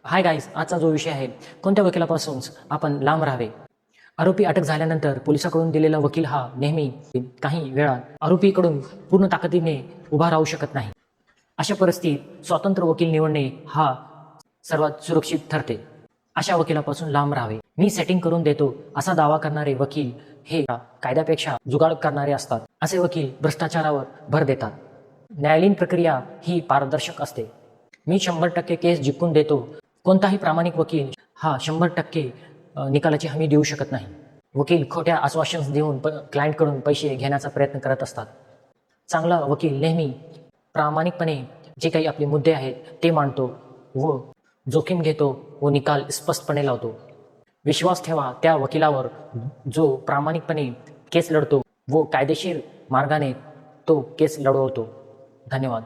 Hi guys, आजचा जो विषय आहे, कोणत्या वकिलापासून आपण लांब राहावे. आरोपी अटक झाल्यानंतर पोलिसाकडून दिलेला वकील हा नेहमी काही वेळा आरोपीकडून पूर्ण ताकदीने उभा राहू शकत नाही. अशा परिस्थितीत स्वतंत्र वकील निवडणे हा सर्वात सुरक्षित ठरते. अशा वकिलापासून लांब राहावे. मी सेटिंग करून देतो असा दावा करणारे वकील हे कायद्यापेक्षा जुगाड करणारे असतात. असे वकील भ्रष्टाचारावर भर देतात. न्यायालयीन प्रक्रिया ही पारदर्शक असते. मी 100% केस जिंकून देतो. कोणताही प्रामाणिक वकील हा 100% निकालाची हमी देऊ शकत नाही. वकील खोट्या आश्वासन्स देऊन क्लायंटकडून पैसे घेण्याचा प्रयत्न करत असतात. चांगला वकील नेहमी प्रामाणिकपणे जे काही आपले मुद्दे आहेत ते मांडतो व जोखीम घेतो व निकाल स्पष्टपणे लावतो. विश्वास ठेवा त्या वकिलावर जो प्रामाणिकपणे केस लढतो व कायदेशीर मार्गाने तो केस लढवतो. धन्यवाद.